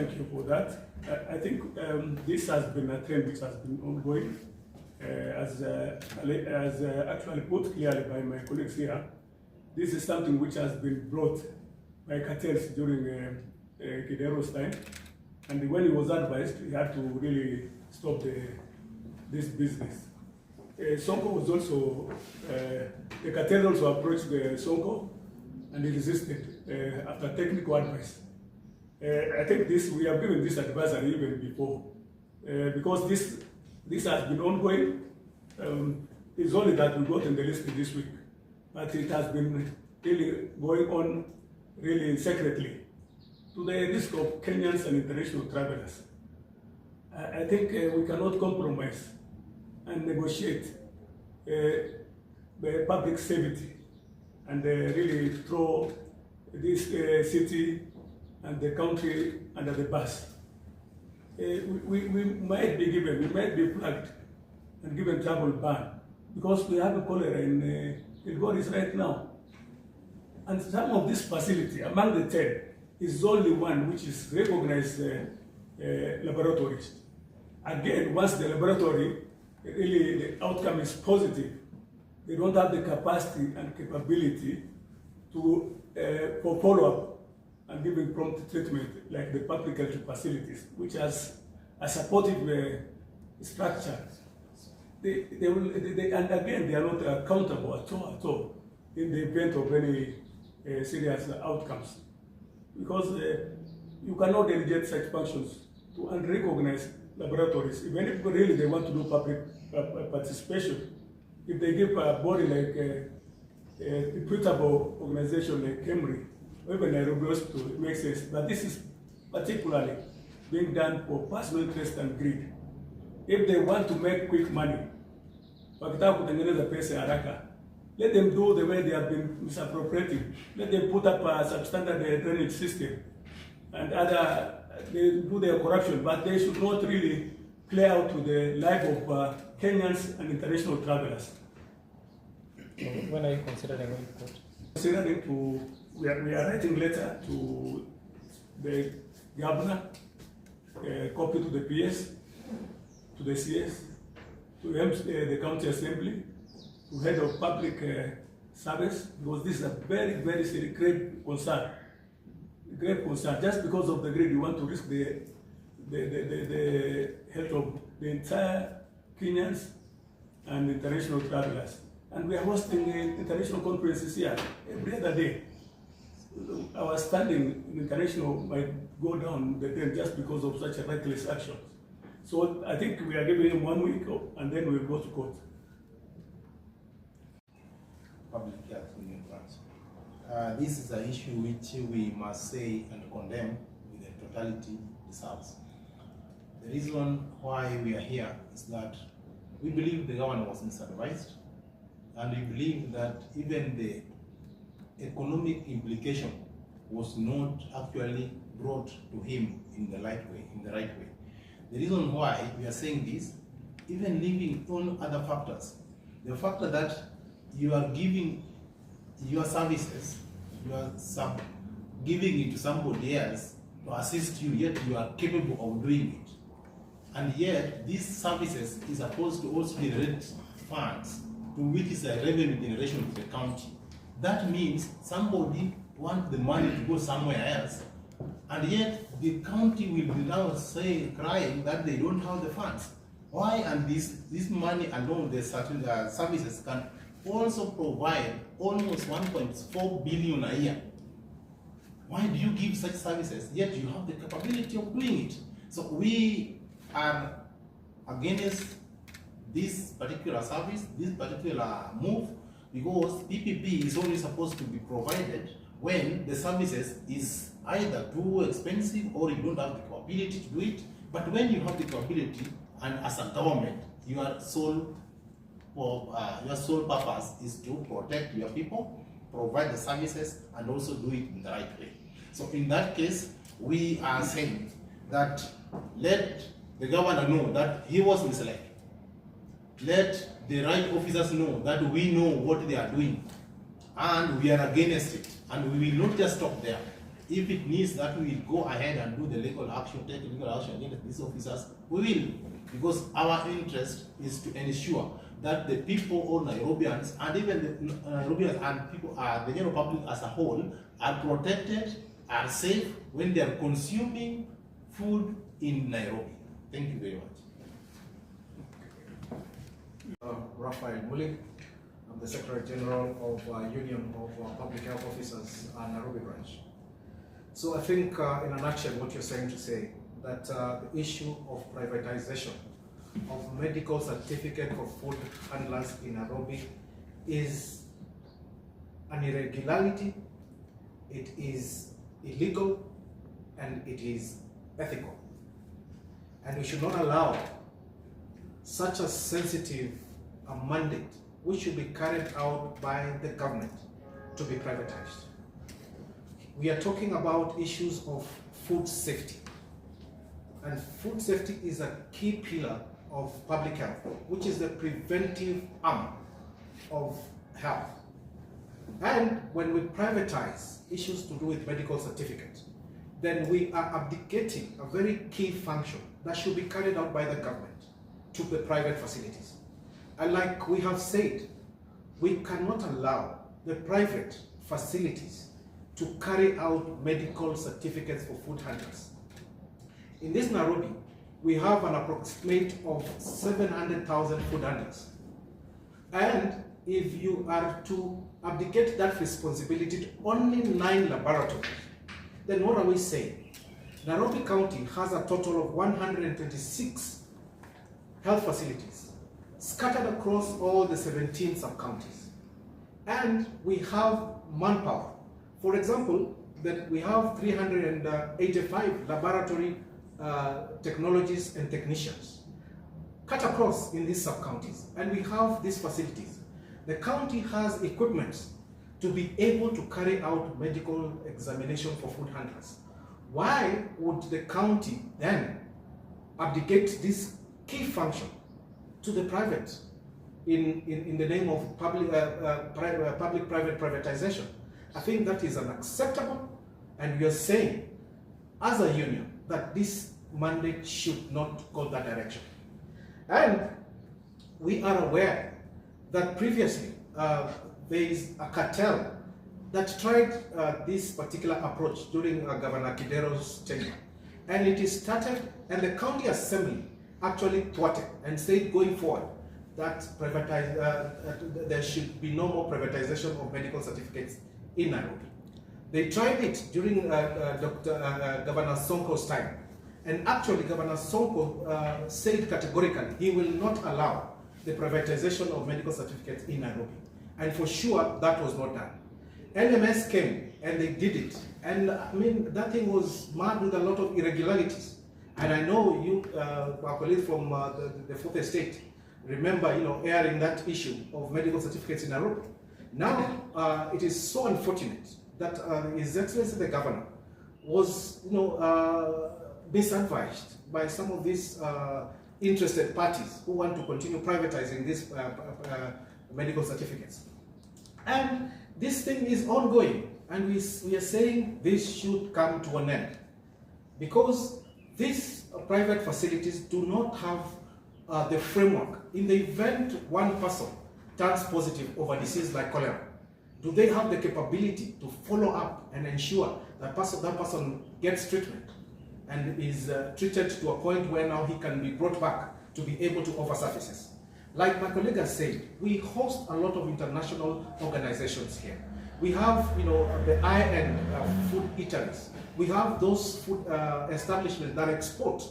thank you for that. I think this has been a trend which has been ongoing, as actually put clearly by my colleagues here. This is something which has been brought by cartels during Kidero's time, and when he was advised, he had to really stop this business. Sonko was also, the cartel also approached Sonko, and he resisted after technical advice. I think we have given this advisory even before, because this has been ongoing. It's only that we got in the list this week, but it has been really going on really secretly to the risk of Kenyans and international travelers. I think we cannot compromise and negotiate the public safety and really throw this city and the country under the bus. We might be flagged and given travel ban because we have a cholera in Kilgoris right now. And some of this facility, among the 10, is only one which is recognized laboratories. Again, once the laboratory, really the outcome is positive, they don't have the capacity and capability to for follow-up and giving prompt treatment like the public health facilities, which has a supportive structure. And again, they are not accountable at all in the event of any serious outcomes, because you cannot delegate such functions to unrecognized laboratories. Even if really they want to do public participation, if they give a body like a reputable organization like Kemri, or even Nairobi Hospital, it makes sense. But this is particularly being done for personal interest and greed. If they want to make quick money, wakitaka kutengeneza pesa haraka, let them do the way they have been misappropriating. Let them put up a substandard drainage system and they do their corruption, but they should not really play out to the life of Kenyans and international travelers. When are you considering going to court? Considering we are writing letter to the governor, copy to the PS, to the CS, to the county assembly, to head of public service, because this is a very, very serious, grave concern. Grave concern. Just because of the greed, you want to risk the health of the entire Kenyans and international travelers. And we are hosting international conferences here every other day. Our standing in international might go down the drain just because of such a reckless action. So I think we are giving him 1 week and then we'll go to court. Public health union branch. This is an issue which we must say and condemn with the totality it deserves. The reason why we are here is that we believe the governor was misadvised, and we believe that even the economic implication was not actually brought to him in the right way. The reason why we are saying this, even leaving on other factors, the factor that you are giving your services, you are giving it to somebody else to assist you, yet you are capable of doing it. And yet, these services is supposed to also generate funds, to which is a revenue generation to the county. That means somebody wants the money to go somewhere else, and yet the county will be now crying that they don't have the funds. Why? And this money alone, the services can also provide almost 1.4 billion a year. Why do you give such services, yet you have the capability of doing it? So we are against this particular service, this particular move, because PPP is only supposed to be provided when the services is either too expensive or you don't have the capability to do it. But when you have the capability, and as a government, your sole purpose is to protect your people, provide the services, and also do it in the right way. So in that case, we are saying that let the governor know that he was misled. Let the right officers know that we know what they are doing, and we are against it. And we will not just stop there. If it needs that we go ahead and do the legal action, take legal action against these officers, we will. Because our interest is to ensure that the people of Nairobians and even the Nairobians and people, the general public as a whole, are protected, are safe when they are consuming food in Nairobi. Thank you very much. Raphael Muli. I'm the Secretary General of Union of Public Health Officers, Nairobi branch. So I think in a nutshell what you're saying to say, that the issue of privatization of medical certificate for food handlers in Nairobi is an irregularity, it is illegal, and it is ethical. And we should not allow such a sensitive mandate, which should be carried out by the government, to be privatized. We are talking about issues of food safety. And food safety is a key pillar of public health, which is the preventive arm of health. And when we privatize issues to do with medical certificates, then we are abdicating a very key function that should be carried out by the government to the private facilities. And like we have said, we cannot allow the private facilities to carry out medical certificates for food handlers. In this Nairobi, we have an approximate of 700,000 food handlers. And if you are to abdicate that responsibility to only 9 laboratories, then what are we saying? Nairobi County has a total of 126 health facilities scattered across all the 17 sub-counties. And we have manpower. For example, that we have 385 laboratory technologists and technicians cut across in these sub-counties, and we have these facilities. The county has equipment to be able to carry out medical examination for food handlers. Why would the county then abdicate this key function to the private in the name of public-private privatization? I think that is unacceptable, and we are saying as a union that this mandate should not go that direction. And we are aware that previously there is a cartel that tried this particular approach during Governor Kidero's tenure. And it is started, and the county assembly actually thwarted and said going forward that there should be no more privatization of medical certificates in Nairobi. They tried it during Governor Sonko's time. And actually, Governor Sonko said categorically he will not allow the privatization of medical certificates in Nairobi. And for sure, that was not done. NMS came and they did it. And I mean, that thing was marred with a lot of irregularities. And I know you, our colleagues from the Fourth Estate, remember, airing that issue of medical certificates in Nairobi. Now, it is so unfortunate that His Excellency the Governor was, misadvised by some of these interested parties who want to continue privatizing these medical certificates. And this thing is ongoing, and we are saying this should come to an end, because these private facilities do not have the framework. In the event one person turns positive of a disease like cholera, do they have the capability to follow up and ensure that that person gets treatment and is treated to a point where now he can be brought back to be able to offer services? Like my colleague has said, we host a lot of international organizations here. We have, the high-end food eateries. We have those food establishments that export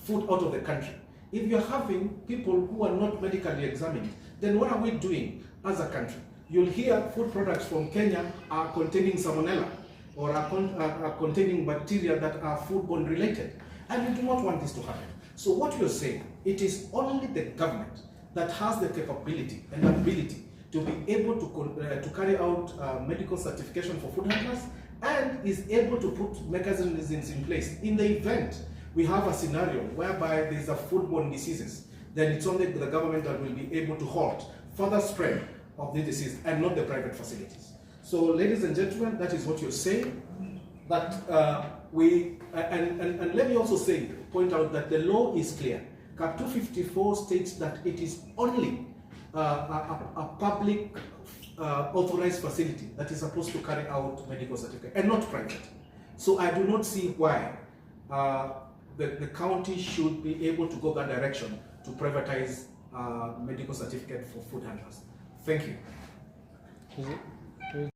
food out of the country. If you're having people who are not medically examined, then what are we doing as a country? You'll hear food products from Kenya are containing salmonella or are containing bacteria that are foodborne related. And we do not want this to happen. So what you're saying, it is only the government that has the capability and ability to be able to carry out medical certification for food handlers, and is able to put mechanisms in place. In the event we have a scenario whereby there is a foodborne diseases, then it's only the government that will be able to halt further spread of the disease, and not the private facilities. So ladies and gentlemen, that is what you're saying. that and let me also point out that the law is clear. Cap 254 states that it is only a public authorized facility that is supposed to carry out medical certificate and not private. So I do not see why the county should be able to go that direction to privatize medical certificate for food handlers. Thank you. Is it